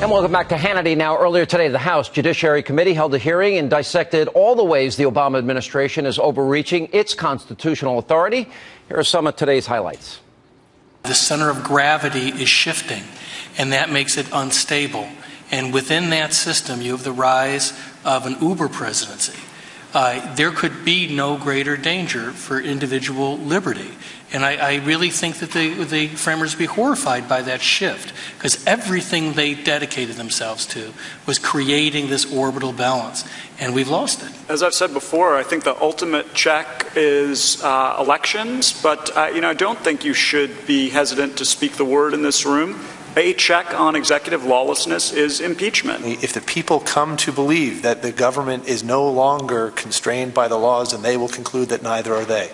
And welcome back to Hannity. Now, earlier today, the House Judiciary Committee held a hearing and dissected all the ways the Obama administration is overreaching its constitutional authority. Here are some of today's highlights. The center of gravity is shifting, and that makes it unstable. And within that system, you have the rise of an Uber presidency. There could be no greater danger for individual liberty. And I really think that the framers would be horrified by that shift, because everything they dedicated themselves to was creating this orbital balance, and we've lost it. As I've said before, I think the ultimate check is elections, but I don't think you should be hesitant to speak the word in this room. A check on executive lawlessness is impeachment. If the people come to believe that the government is no longer constrained by the laws, then they will conclude that neither are they.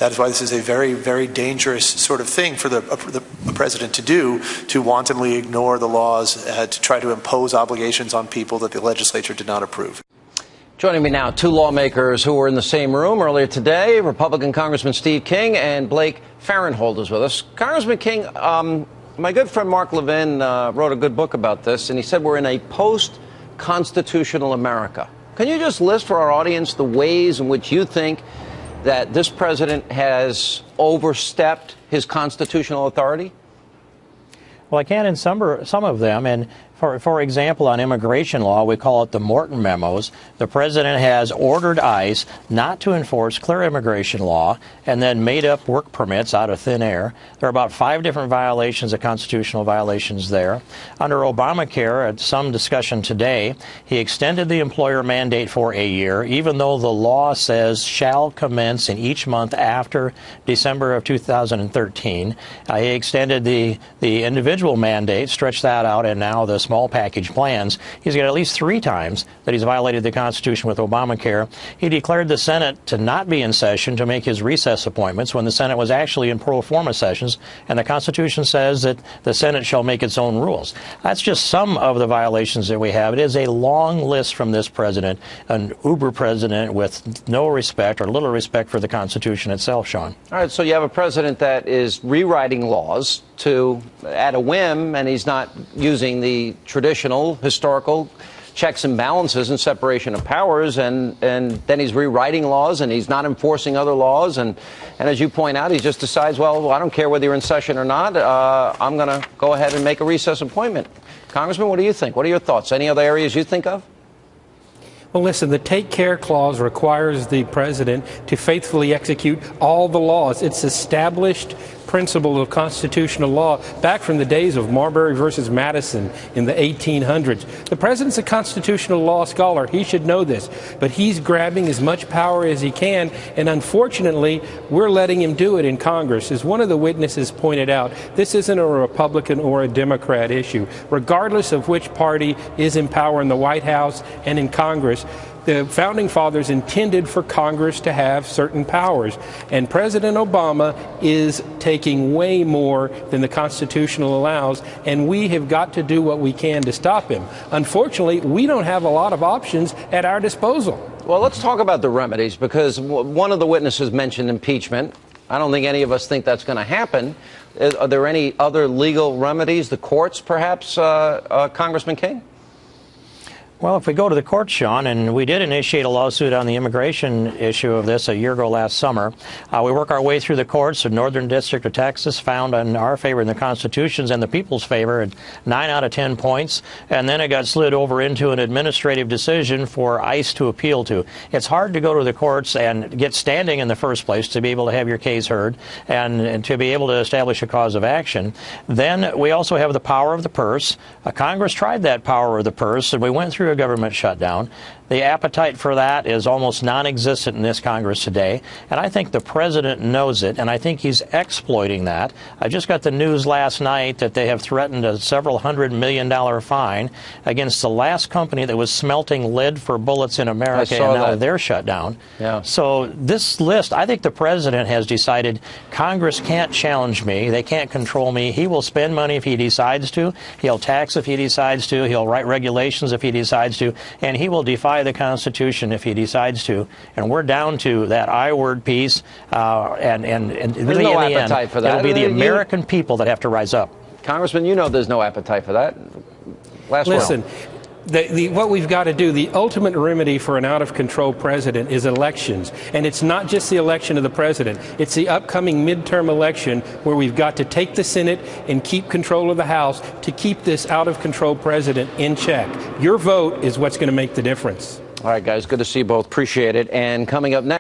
That is why this is a very, very dangerous sort of thing for the president to do, to wantonly ignore the laws, to try to impose obligations on people that the legislature did not approve. Joining me now, two lawmakers who were in the same room earlier today, Republican Congressman Steve King and Blake Farenthold is with us. Congressman King, my good friend Mark Levin wrote a good book about this, and he said we're in a post-constitutional America. Can you just list for our audience the ways in which you think that this president has overstepped his constitutional authority? Well, I can in some of them, and for example, on immigration law, we call it the Morton memos. The president has ordered ICE not to enforce clear immigration law and then made up work permits out of thin air. There are about 5 different violations of constitutional violations there. Under Obamacare, at some discussion today, he extended the employer mandate for a year, even though the law says shall commence in each month after December of 2013. He extended the individual mandate, stretched that out, and now the small package plans. He's got at least 3 times that he's violated the Constitution with Obamacare. He declared the Senate to not be in session to make his recess appointments when the Senate was actually in pro forma sessions, and the Constitution says that the Senate shall make its own rules. That's just some of the violations that we have. It is a long list from this president, an uber president with no respect or little respect for the Constitution itself, Sean. All right, so you have a president that is rewriting laws at a whim, and he's not using the traditional historical checks and balances and separation of powers, and then he's rewriting laws, and he's not enforcing other laws, and as you point out, he just decides, well, I don't care whether you're in session or not, I'm going to go ahead and make a recess appointment. Congressman, what do you think? What are your thoughts? Any other areas you think of? Well, listen, the Take Care Clause requires the president to faithfully execute all the laws. It's established principle of constitutional law back from the days of Marbury versus Madison in the 1800s. The president's a constitutional law scholar. He should know this. But he's grabbing as much power as he can, and unfortunately, we're letting him do it in Congress. As one of the witnesses pointed out, this isn't a Republican or a Democrat issue. Regardless of which party is in power in the White House and in Congress, the Founding Fathers intended for Congress to have certain powers, and President Obama is taking way more than the Constitution allows, and we have got to do what we can to stop him. Unfortunately, we don't have a lot of options at our disposal. Well, let's talk about the remedies, because one of the witnesses mentioned impeachment. I don't think any of us think that's going to happen. Are there any other legal remedies, the courts perhaps, Congressman King? Well, if we go to the court, Sean, and we did initiate a lawsuit on the immigration issue of this a year ago last summer. We work our way through the courts. The Northern District of Texas found in our favor in the Constitution's and the people's favor at 9 out of 10 points, and then it got slid over into an administrative decision for ICE to appeal to. It's hard to go to the courts and get standing in the first place to be able to have your case heard and to be able to establish a cause of action. Then we also have the power of the purse. Congress tried that power of the purse, and we went through a government shutdown. The appetite for that is almost non-existent in this Congress today, and I think the president knows it, and I think he's exploiting that. I just got the news last night that they have threatened a several $100 million fine against the last company that was smelting lead for bullets in America, and now they're shut down. Yeah. So this list, I think the president has decided Congress can't challenge me, they can't control me. He will spend money if he decides to, he'll tax if he decides to, he'll write regulations if he decides to, and he will defy the Constitution if he decides to. And we're down to that I word piece, and really no in the appetite end, for that. it'll be the American people that have to rise up. Congressman, you know there's no appetite for that. Listen, what we've got to do, the ultimate remedy for an out-of-control president is elections. And it's not just the election of the president. It's the upcoming midterm election where we've got to take the Senate and keep control of the House to keep this out-of-control president in check. Your vote is what's going to make the difference. All right, guys, good to see you both. Appreciate it. And coming up next.